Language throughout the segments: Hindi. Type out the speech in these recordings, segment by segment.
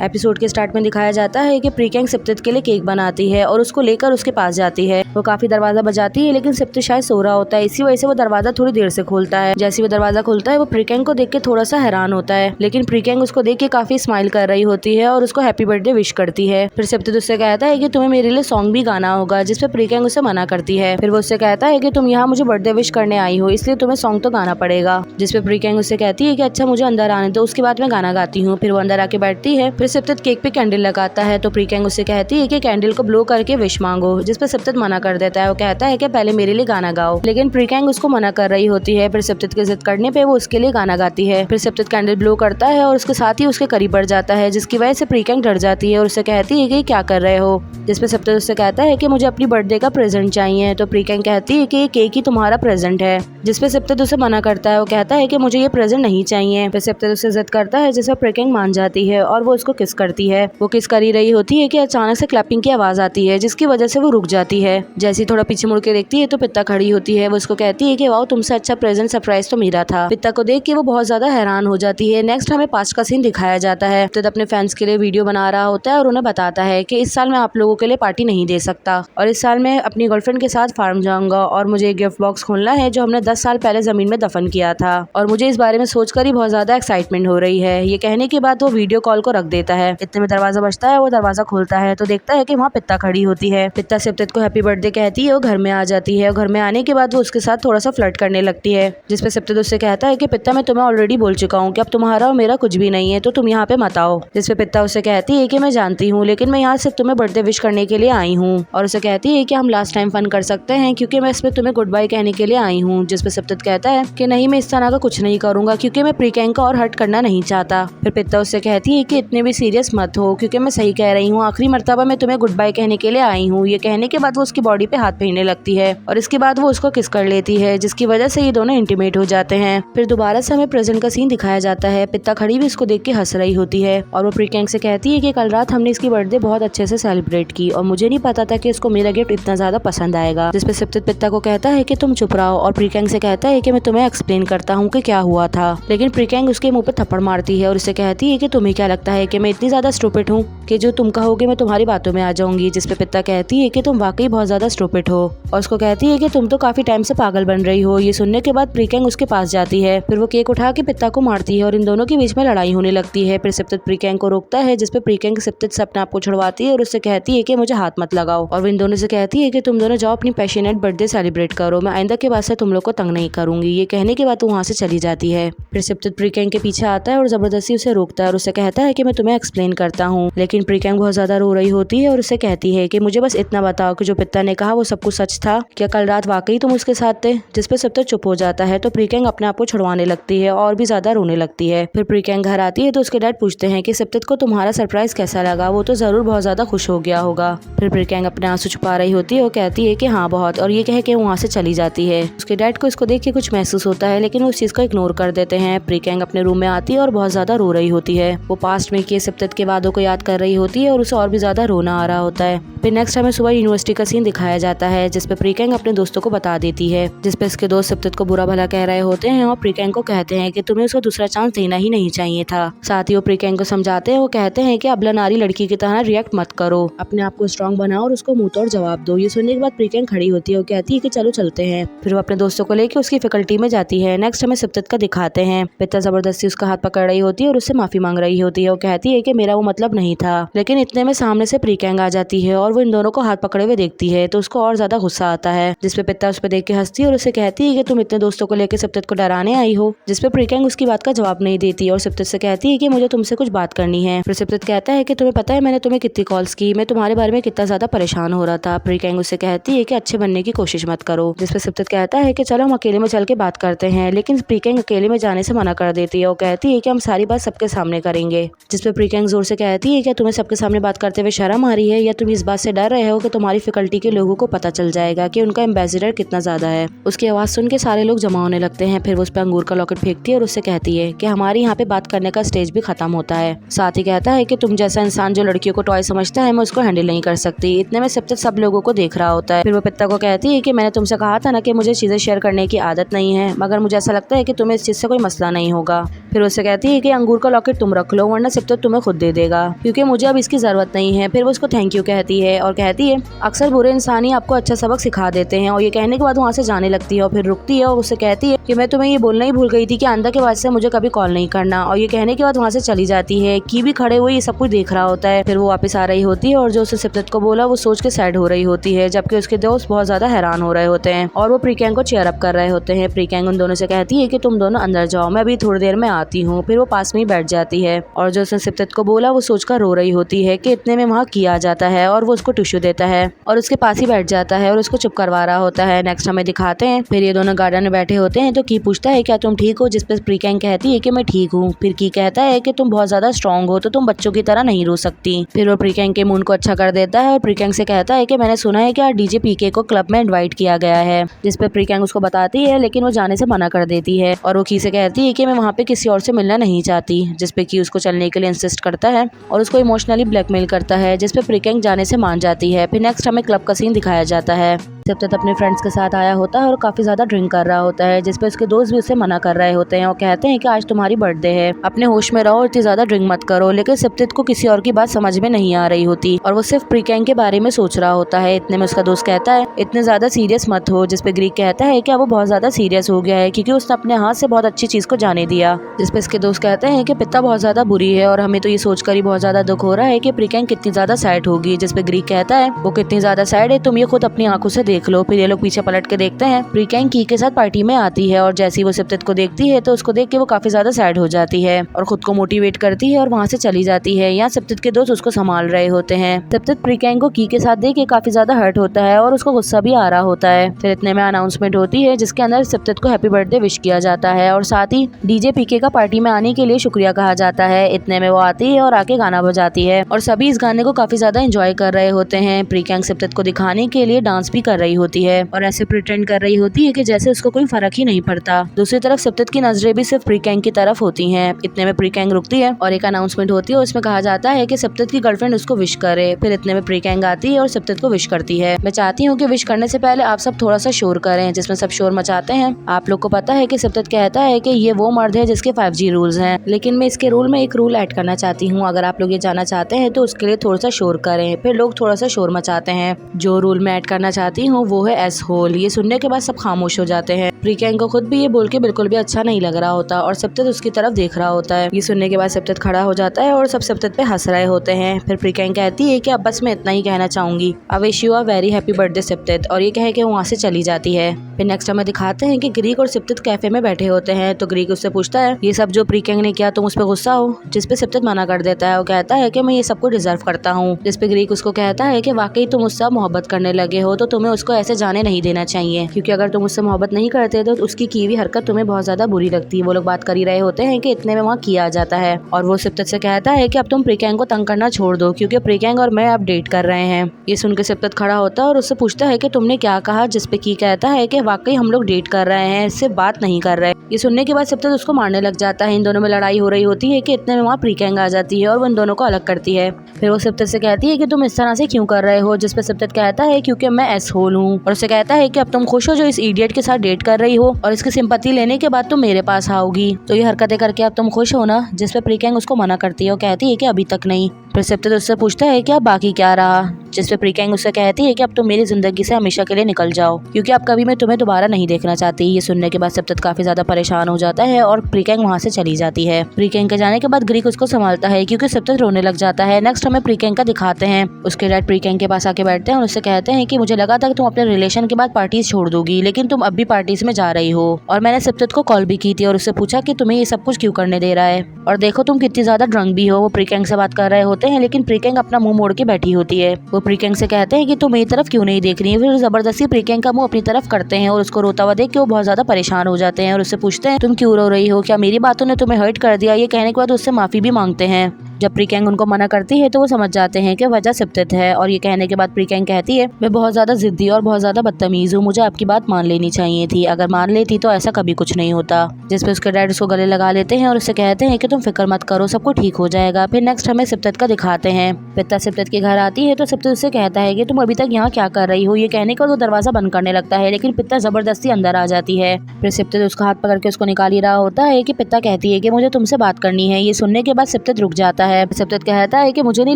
एपिसोड के स्टार्ट में दिखाया जाता है कि प्रीकेंग सिप्तित के लिए केक बनाती है और उसको लेकर उसके पास जाती है। वो काफी दरवाजा बजाती है लेकिन सिप्तित शायद सो रहा होता है, इसी वजह से वो दरवाजा थोड़ी देर से खोलता है। जैसे वो दरवाजा खोलता है वो प्रीकेंग को देख के थोड़ा सा हैरान होता है, लेकिन प्रीकेंग उसको देख के काफी स्माइल कर रही होती है और उसको हैप्पी बर्थडे विश करती है। फिर सिप्तित उससे कहता है कि तुम्हें मेरे लिए सॉन्ग भी गाना होगा, जिसपे प्रीकेंग उसे मना करती है। फिर वो उससे कहता है कि तुम यहाँ मुझे बर्थडे विश करने आई हो, इसलिए तुम्हें सॉन्ग तो गाना पड़ेगा। जिसपे प्रीकेंग उससे कहती है कि अच्छा मुझे अंदर आने दो, उसके बाद मैं गाना गाती हूँ। फिर वो अंदर आके बैठती है। फिर सिप्तित केक पे कैंडल लगाता है तो प्रीकेंग उससे कहती है कि कैंडल को ब्लो करके विश मांगो, जिसपे सिप्तित मना कर देता है। वो कहता है कि पहले मेरे लिए गाना गाओ, लेकिन प्रीकेंग उसको मना कर रही होती है। फिर सिप्तित के जिद करने पे वो उसके लिए गाना गाती है। फिर सिप्तित कैंडल ब्लो करता है और उसके साथ ही उसके करीब बढ़ जाता है, जिसकी वजह से प्रीकेंग डर जाती है और उससे कहती है कि क्या कर रहे हो। जिसपे सिप्तित उससे कहता है कि मुझे अपनी बर्थडे का प्रेजेंट चाहिए। तो प्रीकेंग कहती है कि ये केक ही तुम्हारा प्रेजेंट है, जिसपे सिप्तित उसे मना करता है। वो कहता है कि मुझे ये प्रेजेंट नहीं चाहिए। फिर सिप्तित उससे जिद करता है, जिससे प्रीकेंग मान जाती है और वो उसको किस करती है। वो किस कर ही रही होती है कि अचानक से क्लैपिंग की आवाज आती है, जिसकी वजह से वो रुक जाती है। जैसे थोड़ा पीछे मुड़ के देखती है तो पित्ता खड़ी होती है। वो उसको कहती है कि वाओ, तुमसे अच्छा प्रेजेंट सरप्राइज तो मेरा था। पित्ता को देख के वो बहुत ज्यादा हैरान हो जाती है। नेक्स्ट हमें पास्ट का सीन दिखाया जाता है। पित्ता अपने फैंस के लिए वीडियो बना रहा होता है और उन्हें बताता है कि इस साल मैं आप लोगों के लिए पार्टी नहीं दे सकता और इस साल मैं अपनी गर्लफ्रेंड के साथ फार्म जाऊंगा और मुझे एक गिफ्ट बॉक्स खोलना है जो हमने 10 साल पहले जमीन में दफन किया था और मुझे इस बारे में सोचकर ही बहुत ज्यादा एक्साइटमेंट हो रही है। ये कहने के बाद वो वीडियो कॉल को रख देता है। इतने में दरवाजा बजता है। वो दरवाजा खोलता है तो देखता है कि वहाँ पित्ता खड़ी होती है। पित्ता सिप्तित को हैप्पी बर्थडे कहती है और घर में आ जाती है। और घर में आने के बाद वो उसके साथ थोड़ा सा फ्लर्ट करने लगती है, जिसपे सिप्तित उससे कहता है कि पित्ता मैं तुम्हें ऑलरेडी बोल चुका हूँ कि अब तुम्हारा और मेरा कुछ भी नहीं है, तो तुम यहाँ पे मत आओ। जिसपे पित्ता उससे कहती है कि मैं जानती हूँ, लेकिन मैं यहाँ सिर्फ तुम्हें बर्थडे विश करने के लिए आई हूँ। और उसे कहती है कि हम लास्ट टाइम फन कर सकते हैं क्योंकि मैं इसमें तुम्हें गुड बाय कहने के लिए आई हूँ। जिसपे सिप्तित कहता है कि नहीं, मैं इस तरह का कुछ नहीं करूंगा क्योंकि मैं प्रीकेंग को और हर्ट करना नहीं चाहता। फिर पित्ता उससे कहती है कि इतने भी सीरियस मत हो क्योंकि मैं सही कह रही हूँ, आखिरी मर्तबा मैं तुम्हें गुड बाय कहने के लिए आई हूँ। ये कहने के बाद वो उसकी बॉडी पे हाथ फेरने लगती है और इसके बाद वो उसको किस कर लेती है, जिसकी वजह से ये दोनों इंटीमेट हो जाते हैं। फिर दोबारा से हमें प्रेजेंट का सीन दिखाया जाता है। पित्ता खड़ी भी इसको देख के हंस रही होती है और वो प्रीकेंग से कहती है कि कल रात हमने इसकी बर्थडे बहुत अच्छे से सेलिब्रेट की और मुझे नहीं पता था कि इसको मेरा गिफ्ट इतना ज्यादा पसंद आएगा। जिसपे सिप्तित पित्ता को कहता है कि तुम चुप रहो और प्रीकेंग से कहता है कि मैं तुम्हें एक्सप्लेन करता हूँ कि क्या हुआ था। लेकिन प्रीकेंग उसके मुंह पे थप्पड़ मारती है और उसे कहती है कि तुम्हें क्या लगता है कि मैं इतनी ज्यादा स्टूपिड हूँ कि जो तुम कहोगे मैं तुम्हारी बातों में आ जाऊंगी। जिसपे पित्ता कहती है कि तुम वाकई बहुत ज्यादा स्टूपिड हो और उसको कहती है कि तुम तो काफी टाइम से पागल बन रही हो। ये सुनने के बाद प्रीकेंग उसके पास जाती है। फिर वो केक उठा के पित्ता को मारती है और इन दोनों के बीच में लड़ाई होने लगती है। फिर सिप्तित प्रीकेंग को रोकता है, जिसपे प्रीकेंग सिप्तित से अपने आप को छुड़वाती है और उससे कहती है कि मुझे हाथ मत लगाओ। और वो इन दोनों से कहती है कि तुम दोनों जाओ अपनी पैशनेट बर्थडे सेलिब्रेट करो, मैं आइंदा के बाद से तुम लोग को तंग नहीं करूंगी। ये कहने के बाद वो वहाँ से चली जाती है। फिर सिप्तित प्रीकेंग के पीछे आता है और जबरदस्ती उसे रोकता है और उससे कहता है कि मैं तुम्हें एक्सप्लेन करता हूँ। लेकिन प्रीकेंग बहुत ज्यादा रो रही होती है और उससे कहती है कि मुझे बस इतना बताओ कि जो पित्ता ने कहा वो सब कुछ सच था, क्या कल रात वाकई तुम उसके साथ थे। जिसपे सिप्तित चुप हो जाता है तो प्रीकेंग अपने आप को छुड़वाने लगती है और भी ज्यादा रोने लगती है। फिर प्रीकेंग घर आती है तो उसके डैड पूछते हैं कि सिप्तित को तुम्हारा सरप्राइज कैसा लगा, वो तो जरूर बहुत ज्यादा खुश हो गया होगा। फिर प्रीकेंग अपने आंसू छुपा रही होती है और कहती है कि हाँ बहुत, और ये कह के वहाँ से चली जाती है। उसके डैड को इसको देख के कुछ महसूस होता है लेकिन वो उस चीज को इग्नोर कर देते हैं। प्रीकेंग अपने रूम में आती है और बहुत ज्यादा रो रही होती है। वो पास्ट में किए सिप्तित के वादों को याद कर रही होती है और उसे और भी ज्यादा रोना आ रहा होता है। फिर नेक्स्ट हमें सुबह यूनिवर्सिटी का सीन दिखाया जाता है, जिसपे प्रीकेंग अपने दोस्तों को बता देती है, जिसपे इसके दोस्त सिप्तित को बुरा भला कह रहे होते हैं और प्रीकेंग को कहते हैं कि तुम्हें उसको दूसरा चांस देना ही नहीं चाहिए था। साथ ही वो प्रीकेंग को समझाते हैं। वो कहते हैं कि अबला नारी लड़की की तरह रिएक्ट मत करो, अपने आप को स्ट्रॉन्ग बनाओ और उसको मुंह तोड़ जवाब दो। ये सुनने के बाद प्रीकेंग खड़ी होती है और कहती है कि चलो चलते हैं। फिर वो अपने दोस्तों को लेकर उसकी फैकल्टी में जाती है। नेक्स्ट हमें सिप्तित का दिखाते हैं। पित्ता जबरदस्ती उसका हाथ पकड़ रही होती है और उससे माफी मांग रही होती है और कहती है कि मेरा वो मतलब नहीं था। लेकिन इतने में सामने से प्रीकेंग आ जाती है और वो इन दोनों को हाथ पकड़े हुए देखती है तो उसको और ज्यादा गुस्सा आता है। जिसपे पित्ता उस पर देख के हंसती है और उसे कहती है कि तुम इतने दोस्तों को लेकर सिप्तित को डराने आई हो। जिसपे प्रीकेंग उसकी बात का जवाब नहीं देती और सिप्तित से कहती है कि मुझे तुमसे कुछ बात करनी है। फिर सिप्तित कहता है कि तुम्हें पता है मैंने तुम्हें कितनी कॉल्स की, मैं तुम्हारे बारे में कितना ज्यादा परेशान हो रहा था। प्रीकेंग उससे कहती है कि अच्छे बनने की कोशिश मत करो। जिसपे सिप्तित कहता है कि चलो हम अकेले में चल के बात करते हैं, लेकिन प्रीकेंग अकेले में जाने से मना कर देती है और कहती है कि हम सारी बात सबके सामने करेंगे। जिसपे प्रीकेंग जोर से कहती है कि तुम्हें सबके सामने बात करते हुए शर्म आ रही है या तुम इस बात से डर रहे हो कि तुम्हारी फैकल्टी के लोगों को पता चल जाएगा कि उनका एम्बेसडर कितना ज्यादा है। उसकी आवाज सुन के सारे लोग जमा होने लगते हैं। फिर वो उस पर अंगूर का लॉकेट फेंकती है और उससे कहती है कि हमारे यहाँ पे बात करने का स्टेज भी खत्म होता है। साथ ही कहता है कि तुम जैसा इंसान जो लड़कियों को टॉय समझता है मैं उसको हैंडल नहीं कर सकती। इतने में सिप्तित सब लोगों को देख रहा होता है। फिर वो पित्ता को कहती है कि मैंने तुमसे कहा था ना कि मुझे चीजें शेयर करने की आदत नहीं है, मगर मुझे ऐसा लगता है कि तुम्हें इस चीज से कोई मसला नहीं होगा। फिर उससे कहती है कि अंगूर का लॉकेट तुम रख लो, वरना सिप्तित तुम्हें तुम्हें खुद दे देगा, क्योंकि मुझे अब इसकी जरूरत नहीं है। फिर वो उसको थैंक यू कहती है और कहती है अक्सर बुरे इंसान ही आपको अच्छा सबक सिखा देते हैं। और ये कहने के बाद वहाँ से जाने लगती है और फिर रुकती है और उससे कहती है कि मैं तुम्हें ये बोलना ही भूल गई थी कि आंदा के बाद से मुझे कभी कॉल नहीं करना। और ये कहने के बाद वहाँ से चली जाती है। की भी खड़े हुए ये सब कुछ देख रहा होता है। फिर वो वापस आ रही होती है और जो उसने सिप्तत को बोला वो सोच के सैड हो रही होती है, जबकि उसके दोस्त बहुत ज्यादा हैरान हो रहे होते हैं और वो प्रीकैंग को चेयर अप कर रहे होते हैं। प्रीकैंग उन दोनों से कहती है कि तुम दोनों अंदर जाओ, मैं अभी थोड़ी देर में आती हूँ। फिर वो पास में ही बैठ जाती है और जो उसने सिप्तत को बोला वो सोचकर रो रही होती है कि इतने में वहाँ की आ जाता है और वो उसको टिश्यू देता है और उसके पास ही बैठ जाता है और उसको चुप करवा रहा होता है। नेक्स्ट हमें दिखाते हैं फिर ये दोनों गार्डन में बैठे होते हैं तो की पूछता है क्या तुम ठीक हो, जिस पे प्रीकैंग कहती है कि मैं ठीक हूँ। फिर की कहता है कि तुम बहुत ज्यादा स्ट्रॉन्ग हो तो तुम बच्चों की तरह नहीं रो सकती। फिर वो प्रीकैंग के मूड को अच्छा कर देता है और प्रीकैंग से कहता है कि मैंने सुना है कि आज डीजे पीके को क्लब में इनवाइट किया गया है, जिस पे प्रीकैंग उसको बताती है लेकिन वो जाने से मना कर देती है और वो की से कहती है कि मैं वहाँ पे किसी और से मिलना नहीं चाहती, जिस पे की उसको चलने के लिए इंसिस्ट करता है और उसको इमोशनली ब्लैकमेल करता है, जिस पे प्रीकैंग जाने से मान जाती है। फिर नेक्स्ट हमें क्लब का सीन दिखाया जाता है। सिप्तत अपने फ्रेंड्स के साथ आया होता है और काफी ज्यादा ड्रिंक कर रहा होता है, जिसपे उसके दोस्त भी उसे मना कर रहे होते हैं और कहते हैं कि आज तुम्हारी बर्थडे है, अपने होश में रहो, इतनी ज्यादा ड्रिंक मत करो। लेकिन सिप्तत को किसी और की बात समझ में नहीं आ रही होती और वो सिर्फ प्रीकैंग के बारे में सोच रहा होता है। इतने में उसका दोस्त कहता है इतने ज्यादा सीरियस मत हो, जिसपे ग्रीक कहता है कि वो बहुत ज्यादा सीरियस हो गया है क्योंकि उसने अपने हाथ से बहुत अच्छी चीज को जाने दिया, जिसपे इसके दोस्त कहते हैं कि पिता बहुत ज्यादा बुरी है और हमें तो ये सोचकर ही बहुत ज्यादा दुख हो रहा है कि प्रीकैंग कितनी ज्यादा सैड होगी। जिसपे ग्रीक कहता है वो कितनी ज्यादा सैड है तुम ये खुद अपनी आंखों से देख लो। फिर ये लोग पीछे पलट के देखते हैं प्रीकैंग की के साथ पार्टी में आती है और जैसे ही वो सिप्तत को देखती है तो उसको देख के वो काफी ज्यादा सैड हो जाती है और खुद को मोटिवेट करती है और वहाँ से चली जाती है। यहाँ सिप्तत के दोस्त उसको संभाल रहे होते हैं। सिप्तत प्रीकैंग को की के साथ देख के काफी ज्यादा हर्ट होता है और उसको गुस्सा भी आ रहा होता है। फिर इतने में अनाउंसमेंट होती है जिसके अंदर सिप्तत को हैप्पी बर्थडे विश किया जाता है और साथ ही डीजे पीके का पार्टी में आने के लिए शुक्रिया कहा जाता है। इतने में वो आती है और आके गाना बजाती है और सभी इस गाने को काफी ज्यादा एंजॉय कर रहे होते हैं। प्रीकैंग सिप्तत को दिखाने के लिए डांस भी कर रही होती है और ऐसे प्रिटेंड कर रही होती है कि जैसे उसको कोई फर्क ही नहीं पड़ता। दूसरी तरफ सिप्तत की नजरें भी सिर्फ प्रीकैंग की तरफ होती हैं। इतने में प्रीकैंग रुकती है और एक अनाउंसमेंट होती है, उसमें कहा जाता है कि सिप्तत की गर्लफ्रेंड उसको विश करे। फिर इतने में प्रीकैंग आती है और सिप्तत को विश करती है। मैं चाहती हूँ कि विश करने से पहले आप सब थोड़ा सा शोर करें, जिसमें सब शोर मचाते हैं। आप लोग को पता है कि सिप्तत कहता है कि ये वो मर्द है जिसके 5G रूल्स हैं, लेकिन मैं इसके रूल में एक रूल ऐड करना चाहती हूँ। अगर आप लोग ये जानना चाहते हैं तो उसके लिए थोड़ा सा शोर करें। फिर लोग थोड़ा सा शोर मचाते हैं। जो रूल मैं ऐड करना चाहती हूँ वो है एस होल। ये सुनने के बाद सब खामोश हो जाते हैं। प्रीकैंग को खुद भी ये बोल के बिल्कुल भी अच्छा नहीं लग रहा होता और सिप्तत उसकी तरफ देख रहा होता है। ये सुनने के बाद सिप्तत खड़ा हो जाता है और सब सिप्तत पे हंस रहे होते हैं। फिर प्रीकैंग कहती है कि अब बस मैं इतना ही कहना चाहूंगी, I wish you a very happy birthday सिप्तत, और ये कह के वहाँ से चली जाती है। फिर नेक्स्ट हमें दिखाते हैं कि ग्रीक और सिप्तत कैफे में बैठे होते हैं तो ग्रीक उससे पूछता है ये सब जो प्रीकैंग ने किया तुम उस पर गुस्सा हो, जिसपे सिप्तत मना कर देता है और कहता है कि मैं ये सब को डिजर्व करता हूँ। जिसपे ग्रीक उसको कहता है कि वाकई तुम उससे मोहब्बत करने लगे हो तो तुम्हें उसको ऐसे जाने नहीं देना चाहिए, क्योंकि अगर तुम उससे मोहब्बत नहीं करते तो उसकी की हुई हरकत तुम्हें बहुत ज्यादा बुरी लगती है। वो लोग बात कर ही रहे होते हैं कि इतने में वहाँ किया जाता है और वो सिप्तत से कहता है कि अब तुम प्रीकैंग को तंग करना छोड़ दो क्योंकि प्रीकैंग और मैं अब डेट कर रहे हैं। ये सुन के सिप्तत खड़ा होता है और उससे पूछता है कि तुमने क्या कहा, जिसपे की कहता है कि वाकई हम लोग डेट कर रहे हैं, सिर्फ बात नहीं कर रहे। ये सुनने के बाद सिप्तत उसको मारने लग जाता है। इन दोनों में लड़ाई हो रही होती है कि इतने में वहाँ प्रीकैंग आ जाती है और वो इन दोनों को अलग करती है। फिर वो सिप्तत से कहती है कि तुम इस तरह से क्यों कर रहे हो, जिसपे सिप्तत कहता है क्योंकि मैं एस होल हूँ, और उसे कहता है कि अब तुम खुश हो जो इस इडियट के साथ डेट कर रही हो और इसकी सिंपैथी लेने के बाद तुम मेरे पास आओगी, तो ये हरकतें करके अब तुम खुश हो ना। जिसपे प्रीकैंग उसको मना करती है और कहती है कि अभी तक नहीं। फिर सिप्तत उससे पूछता है कि अब बाकी क्या रहा, जिसपे प्रीकैंग उससे कहती है कि अब तुम मेरी जिंदगी से हमेशा के लिए निकल जाओ क्योंकि अब कभी मैं तुम्हें दोबारा नहीं देखना चाहती। ये सुनने के बाद सिप्तत काफी ज्यादा परेशान हो जाता है और प्रीकैंग वहाँ से चली जाती है। प्रीकैंग के जाने के बाद ग्रीक उसको संभालता है क्योंकि सिप्तत रोने लग जाता है। नेक्स्ट हमें प्रीकैंग का दिखाते हैं। उसके डैड प्रीकैंग के पास आके बैठते हैं और उससे कहते हैं कि मुझे लगा था कि तुम अपने रिलेशन के बाद पार्टीज छोड़ दोगी, लेकिन तुम अब भी पार्टीज में जा रही हो। और मैंने सिप्तत को कॉल भी की थी और उससे पूछा कि तुम्हें ये सब कुछ क्यों करने दे रहा है, और देखो तुम कितनी ज्यादा ड्रंक भी हो। वो प्रीकैंग से बात कर रहे होते हैं लेकिन प्रीकैंग अपना मुंह मोड़ के बैठी होती है। वो प्रीकैंग से कहते हैं कि तुम मेरी तरफ क्यों नहीं देख रही है। फिर जबरदस्ती प्रीकैंग का मुंह अपनी तरफ करते हैं और उसको रोता हुआ देख के वो बहुत ज्यादा परेशान हो जाते हैं और उससे पूछते हैं तुम क्यों रो रही हो, क्या मेरी बातों ने तुम्हें हर्ट कर दिया। ये कहने के बाद उससे माफी भी मांगते हैं। जब प्रीकैंग उनको मना करती है तो वो समझ जाते हैं कि वजह सिप्तत है, और ये कहने के बाद प्रीकैंग कहती है मैं बहुत ज्यादा जिद्दी और बहुत ज्यादा बदतमीज हूँ, मुझे आपकी बात मान लेनी चाहिए थी, अगर मान लेती तो ऐसा कभी कुछ नहीं होता। जिसपे उसके डैड उसको गले लगा लेते हैं और उससे कहते हैं कि तुम फिक्र मत करो, सब कुछ ठीक हो जाएगा। फिर नेक्स्ट हमें सिप्तत का दिखाते हैं। पिता सिप्तत के घर आती है तो सिप्तत उससे कहता है कि तुम अभी तक यहाँ क्या कर रही हो। ये कहने का वो दरवाजा बंद करने लगता है लेकिन पिता जबरदस्ती अंदर आ जाती है। फिर सिप्तत उसका हाथ पकड़ के उसको निकाल ही रहा होता है कि पिता कहती है कि मुझे तुमसे बात करनी है। ये सुनने के बाद सिप्तत रुक जाता जाता है। सिप्तत कहता है कि मुझे नहीं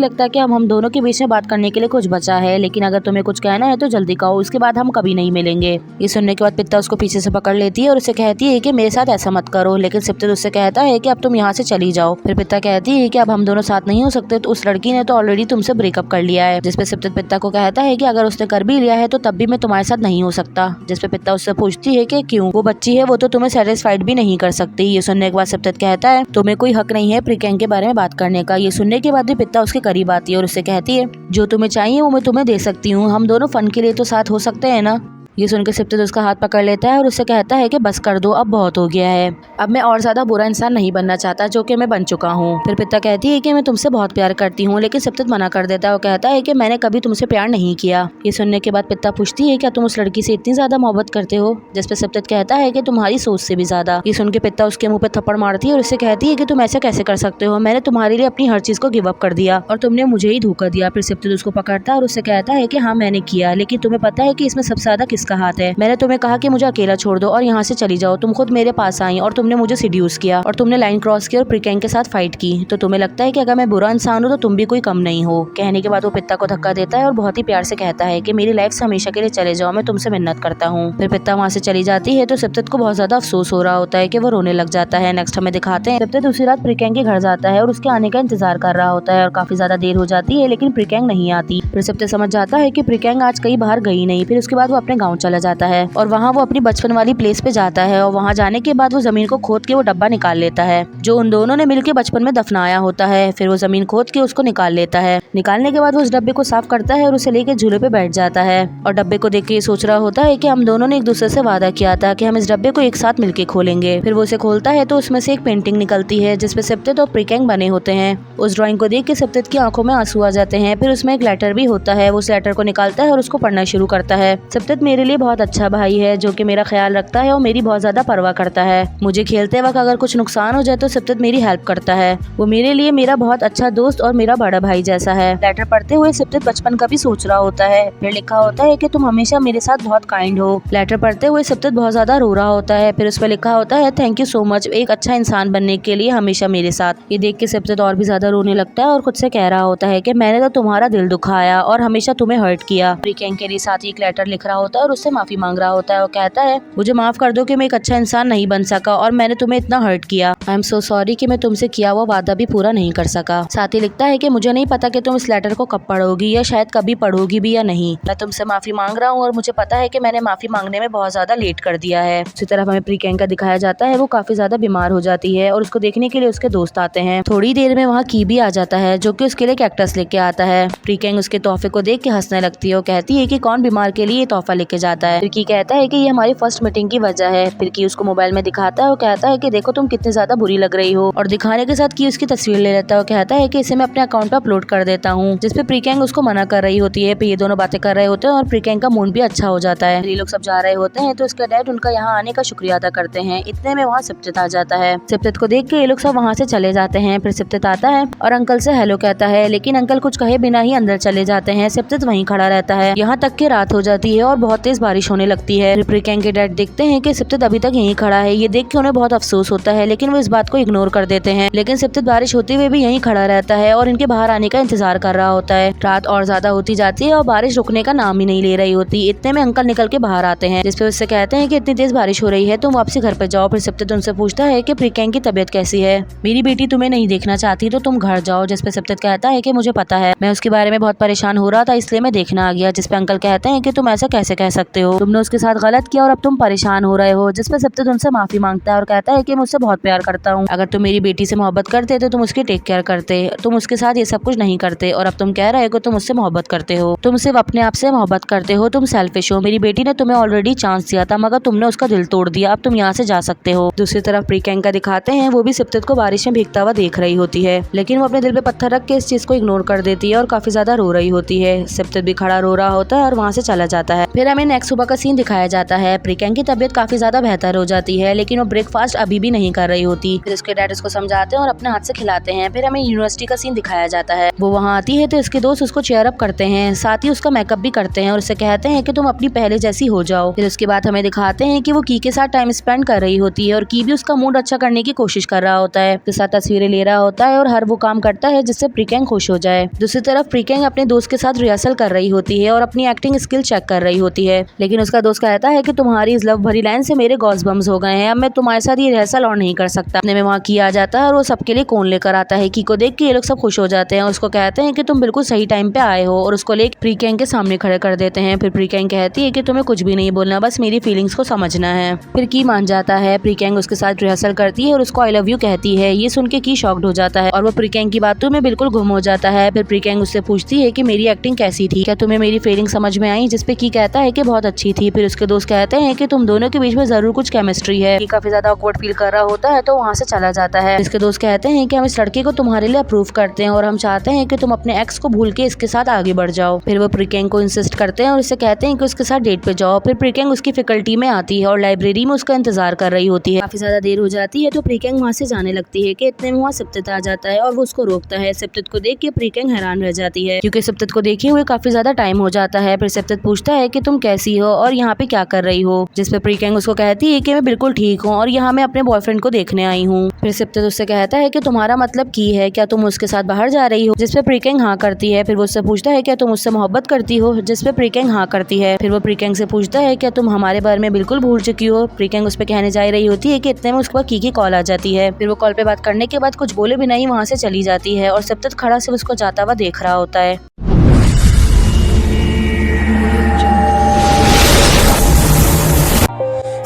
लगता कि हम दोनों के बीच में बात करने के लिए कुछ बचा है, लेकिन अगर तुम्हें कुछ कहना है तो जल्दी कहो, उसके बाद हम कभी नहीं मिलेंगे। ये सुनने के बाद पित्ता उसको पीछे से पकड़ लेती है और उसे कहती है कि मेरे साथ ऐसा मत करो, लेकिन सिप्तत उससे कहता है कि अब तुम यहाँ से चली जाओ। फिर पित्ता कहती है कि अब हम दोनों साथ नहीं हो सकते, तो उस लड़की ने तो ऑलरेडी तुमसे ब्रेकअप कर लिया है। जिसपे सिप्तत पित्ता को कहता है कि अगर उसने कर भी लिया है तो तब भी मैं तुम्हारे साथ नहीं हो सकता। जिसपे पित्ता उससे पूछती है कि क्यों, वो बच्ची है, वो तो तुम्हें सेटिस्फाइड भी नहीं कर सकती। ये सुनने के बाद सिप्तत कहता है तुम्हें कोई हक नहीं है प्रीकैंग के बारे में बात करने का। ये सुनने के बाद भी पित्ता उसके करीब आती है और उससे कहती है जो तुम्हें चाहिए वो मैं तुम्हें दे सकती हूँ, हम दोनों फन के लिए तो साथ हो सकते हैं ना। ये सुनकर सिप्तत उसका हाथ पकड़ लेता है और उससे कहता है कि बस कर दो, अब बहुत हो गया है, अब मैं और ज्यादा बुरा इंसान नहीं बनना चाहता जो कि मैं बन चुका हूँ। फिर पित्ता कहती है कि मैं तुमसे बहुत प्यार करती हूँ, लेकिन सिप्तत मना कर देता है और कहता है कि मैंने कभी तुमसे प्यार नहीं किया। ये सुनने के बाद पित्ता पूछती है क्या तुम उस लड़की से इतनी ज्यादा मोहब्बत करते हो? जिसपे सिप्तत कहता है कि तुम्हारी सोच से भी ज्यादा। ये सुन के पित्ता उसके मुंह पे थप्पड़ मारती है और उससे कहती है कि तुम ऐसे कैसे कर सकते हो, मैंने तुम्हारे लिए अपनी हर चीज को गिव अप कर दिया और तुमने मुझे ही धोखा दिया। फिर सिप्तत उसको पकड़ता है और उससे कहता है कि हाँ मैंने किया, लेकिन तुम्हें पता है कि इसमें सबसे ज्यादा किसका हाथ है? मैंने तुम्हें कहा कि मुझे अकेला छोड़ दो और यहाँ से चली जाओ, तुम खुद मेरे पास आई और तुमने मुझे सिड्यूस किया और तुमने लाइन क्रॉस की और प्रीकैंग के साथ फाइट की, तो तुम्हें लगता है कि अगर मैं बुरा इंसान हूँ तो तुम भी कोई कम नहीं हो। कहने के बाद वो पित्ता को धक्का देता है और बहुत ही प्यार से कहता है कि मेरी लाइफ से हमेशा के लिए चले जाओ, मैं तुमसे मिन्नत करता हूँ। फिर पित्ता वहाँ से चली जाती है तो सिप्तत को बहुत ज्यादा अफसोस हो रहा होता है कि वो रोने लग जाता है। नेक्स्ट हमें दिखाते हैं सिप्तत उसी रात प्रीकैंग के घर जाता है और उसके आने का इंतजार कर रहा होता है और काफी ज्यादा देर हो जाती है लेकिन प्रीकैंग नहीं आती। फिर सिप्तत समझ जाता है कि प्रीकैंग आज कहीं बाहर गई नहीं। फिर उसके बाद वो अपने गाँव चला जाता है और वहाँ वो अपनी बचपन वाली प्लेस पे जाता है और वहाँ जाने के बाद वो जमीन को खोद के वो डब्बा निकाल लेता है जो उन दोनों ने मिलकर बचपन में दफनाया होता है। फिर वो जमीन खोद के उसको निकाल लेता है। निकालने के बाद वो उस डब्बे को साफ करता है और उसे लेके झूले पे बैठ जाता है और डब्बे को देख के ये सोच रहा होता है कि हम दोनों ने एक दूसरे से वादा किया था कि हम इस डब्बे को एक साथ मिलकर खोलेंगे। फिर वो उसे खोलता है तो उसमें से एक पेंटिंग निकलती है जिसपे सिप्तत और प्रीकैंग बने होते हैं। उस ड्राइंग को देख के सिप्तत की आंखों में आंसू आ जाते हैं। फिर उसमें एक लेटर भी होता है। वो उस लेटर को निकालता है और उसको पढ़ना शुरू करता है। सिप्तत मेरे लिए बहुत अच्छा भाई है जो कि मेरा ख्याल रखता है और मेरी बहुत ज्यादा परवाह करता है। मुझे खेलते वक्त अगर कुछ नुकसान हो जाए तो सिप्तत मेरी हेल्प करता है। वो मेरे लिए मेरा बहुत अच्छा दोस्त और मेरा बड़ा भाई जैसा है। लेटर पढ़ते हुए सिप्तत बचपन का भी सोच रहा होता है। फिर लिखा होता है कि तुम हमेशा मेरे साथ बहुत काइंड हो। लेटर पढ़ते हुए सिप्तत बहुत ज्यादा रो रहा होता है। फिर उस पर लिखा होता है थैंक यू सो मच एक अच्छा इंसान बनने के लिए हमेशा मेरे साथ। ये देख के सिप्तत और भी ज्यादा रोने लगता है और खुद से कह रहा होता है कि मैंने तो तुम्हारा दिल दुखाया और हमेशा तुम्हें हर्ट किया। प्रीकैंग के लिए साथ ही एक लेटर लिख रहा होता है और उससे माफी मांग रहा होता है और कहता है मुझे माफ कर दो कि मैं एक अच्छा इंसान नहीं बन सका और मैंने तुम्हें इतना हर्ट किया। आई एम सो सॉरी कि मैं तुमसे किया हुआ वादा भी पूरा नहीं कर सका। साथ ही लिखता है कि मुझे नहीं पता कि तुम इस लेटर को कब पढ़ोगी या शायद कभी पढ़ोगी भी या नहीं। मैं तुमसे माफी मांग रहा हूँ और मुझे पता है कि मैंने माफी मांगने में बहुत ज्यादा लेट कर दिया है। उसी तरफ हमें प्रीकैंग का दिखाया जाता है। वो काफी ज्यादा बीमार हो जाती है और उसको देखने के लिए उसके दोस्त आते हैं। थोड़ी देर में वहाँ की भी आ जाता है जो कि उसके लिए कैक्टस लेके आता है। प्रीकैंग उसके तोहफे को देख के हंसने लगती है और कहती है कि कौन बीमार के लिए ये तोहफा लेके जाता है। फिर कहता है कि ये हमारी फर्स्ट मीटिंग की वजह है। फिर उसको मोबाइल में दिखाता है और कहता है कि देखो तुम कितनी ज्यादा बुरी लग रही हो और दिखाने के साथ की उसकी तस्वीर ले लेता है और कहता है कि इसे मैं अपने अकाउंट पे अपलोड कर देता हूँ। जिसपे प्रीकैंग उसको मना कर रही होती है। फिर ये दोनों बातें कर रहे होते हैं और प्रीकैंग का मूड भी अच्छा हो जाता है। ये लोग सब जा रहे होते हैं तो उसका डैड उनका यहाँ आने का शुक्रिया अदा करते हैं। इतने में वहाँ सिप्तत आ जाता है। सिप्तत को देख के ये लोग सब वहाँ से चले जाते हैं। फिर सिप्तत आता है और अंकल से हेलो कहता है लेकिन अंकल कुछ कहे बिना ही अंदर चले जाते हैं। सिप्तत वहीं खड़ा रहता है। यहाँ तक कि रात हो जाती है और बहुत तेज बारिश होने लगती है। प्रीकैंग के डैड देखते हैं कि सिप्तत अभी तक यहीं खड़ा है। ये देख के उन्हें बहुत अफसोस होता है लेकिन वो इस बात को इग्नोर कर देते हैं। लेकिन सिप्तत बारिश होते हुए भी यहीं खड़ा रहता है और इनके बाहर आने का इंतजार कर रहा होता है। रात और ज्यादा होती जाती है और बारिश रुकने का नाम ही नहीं ले रही होती। इतने में अंकल निकल के बाहर आते हैं जिसपे उससे कहते हैं कि इतनी तेज बारिश हो रही है तुम वापसी घर पे जाओ। फिर सिप्तत उनसे पूछता है कि प्रीकैंग की तबीयत कैसी है? मेरी बेटी तुम्हें नहीं देखना चाहती तो तुम घर जाओ। जिसपे सिप्तत कहता है कि मुझे पता है, मैं उसके बारे में बहुत परेशान हो रहा था इसलिए मैं देखना आ गया। जिसपे अंकल कहते हैं कि तुम ऐसा कैसे कह सकते हो, तुमने उसके साथ गलत किया और अब तुम परेशान हो रहे हो। जिसपे सिप्तत उनसे माफी मांगता है और कहता है कि मुझसे बहुत प्यार करता हूँ। अगर तुम मेरी बेटी से मोहब्बत करते तो तुम उसकी टेक केयर करते, तुम उसके साथ ये सब कुछ नहीं करते और अब तुम कह रहे हो तुम उससे मोहब्बत करते हो। तुम सिर्फ अपने आप से मोहब्बत करते हो, तुम सेल्फिश हो। मेरी बेटी ने तुम्हें ऑलरेडी चांस दिया था मगर तुमने उसका दिल तोड़ दिया। अब तुम यहाँ से जा सकते हो। दूसरी तरफ प्रीकैंग का दिखाते हैं। वो भी सिप्तत को बारिश में भीगता हुआ देख रही होती है लेकिन वो अपने दिल पे पत्थर रख के इस चीज को इग्नोर कर देती है और काफी ज्यादा रो रही होती है। सिप्तत भी खड़ा रो रहा होता है और वहाँ से चला जाता है। फिर हमें नेक्स्ट सुबह का सीन दिखाया जाता है। प्रीकैंग की तबीयत काफी ज्यादा बेहतर हो जाती है, लेकिन वो ब्रेकफास्ट अभी भी नहीं कर रही होती। फिर उसके डैड उसको समझाते हैं और अपने हाथ से खिलाते हैं। फिर हमें यूनिवर्सिटी का सीन दिखाया जाता है। वो वहाँ आती है तो इसके दोस्त उसको चेयर अप करते हैं, साथ ही उसका मेकअप भी करते हैं और उससे कहते हैं कि तुम अपनी पहले जैसी हो जाओ। फिर उसके बाद हमें दिखाते हैं कि वो की के साथ टाइम स्पेंड कर रही होती है और की भी उसका मूड अच्छा करने की कोशिश कर रहा होता है, उसके साथ तस्वीरें ले रहा होता है और हर वो काम करता है जिससे प्रीकैंग खुश हो जाए। दूसरी तरफ प्रीकैंग अपने दोस्त के साथ रिहर्सल कर रही होती है और अपनी एक्टिंग स्किल चेक कर रही होती है, लेकिन उसका दोस्त कहता है कि तुम्हारी इस लव भरी लाइन से मेरे गॉस बम्स हो गए हैं, अब मैं तुम्हारे साथ ये रिहर्सल और नहीं कर सकता। अपने में वहाँ की आ जाता है और वो सबके लिए कोन लेकर आता है। की को देख के ये लोग सब खुश हो जाते हैं, उसको कहते हैं कि तुम बिल्कुल सही टाइम पे आए हो और उसको लेकर प्रीकैंग के सामने खड़े कर देते हैं। फिर प्रीकैंग कहती है कि तुम्हें कुछ भी नहीं बोलना, बस मेरी फीलिंग्स को समझना है। फिर की मान जाता है। प्रीकैंग उसके साथ रिहर्सल करती है और उसको आई लव यू कहती है। ये सुन के की शॉक्ड हो जाता है और वो प्रीकैंग की बातों में बिल्कुल गुम हो जाता है। फिर प्रीकैंग उससे पूछती है कि मेरी एक्टिंग कैसी थी, क्या तुम्हें मेरी फीलिंग समझ में आई, जिसपे की कहता है कि बहुत अच्छी थी। फिर उसके दोस्त कहते हैं कि तुम दोनों के बीच में जरूर कुछ केमिस्ट्री है। की काफी ज्यादा ऑकवर्ड फील कर रहा होता है तो वहाँ से चला जाता है। इसके दोस्त कहते हैं कि हम इस लड़के को तुम्हारे लिए अप्रूव करते हैं और हम चाहते हैं कि तुम अपने एक्स को भूल के इसके साथ आगे बढ़ जाओ। फिर वो प्रीकैंग को इंसिस्ट करते हैं और उससे कहते हैं कि उसके साथ डेट पे जाओ। फिर प्रीकैंग उसकी फैकल्टी में आती है और लाइब्रेरी में उसका इंतजार कर रही होती है। काफी ज्यादा देर हो जाती है तो प्रीकैंग वहाँ से जाने लगती है कि इतने में वहाँ सिप्तित आ जाता है और वो उसको रोकता है। सिप्तित को देख के प्रीकैंग हैरान रह जाती है, क्योंकि सिप्तित को देखे हुए काफी ज्यादा टाइम हो जाता है। फिर सिप्तित पूछता है कि तुम कैसी हो और यहाँ पे क्या कर रही हो, जिसपे प्रीकैंग उसको कहती है कि मैं बिल्कुल ठीक हूँ और यहाँ मैं अपने बॉयफ्रेंड को देखने आई हूँ। फिर सिप्तित उससे कहता है कि तुम्हारा मतलब की है, क्या तुम उसके साथ बाहर जा रही हो, जिसपे प्रीकैंग हाँ करती है। फिर वो उससे पूछता है क्या तुम उससे मोहब्बत करती हो, जिसपे प्रीकैंग हाँ करती है। फिर वो प्रीकैंग से पूछता है क्या तुम हमारे बारे में बिल्कुल भूल चुकी हो। प्रीकैंग उस पर कहने जा रही होती है कि इतने में उसके बाद की कॉल आ जाती है। फिर वो कॉल पे बात करने के बाद कुछ बोले भी नहीं वहाँ से चली जाती है और सिप्तित खड़ा सिर्फ उसको जाता हुआ देख रहा होता है।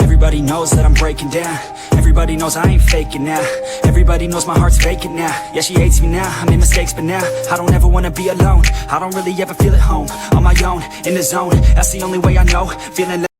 Everybody knows that I'm breaking down. Everybody knows I ain't faking now. Everybody knows my heart's vacant now. Yeah, she hates me now, I made mistakes but now I don't ever wanna be alone. I don't really ever feel at home. On my own, in the zone, that's the only way I know. Feeling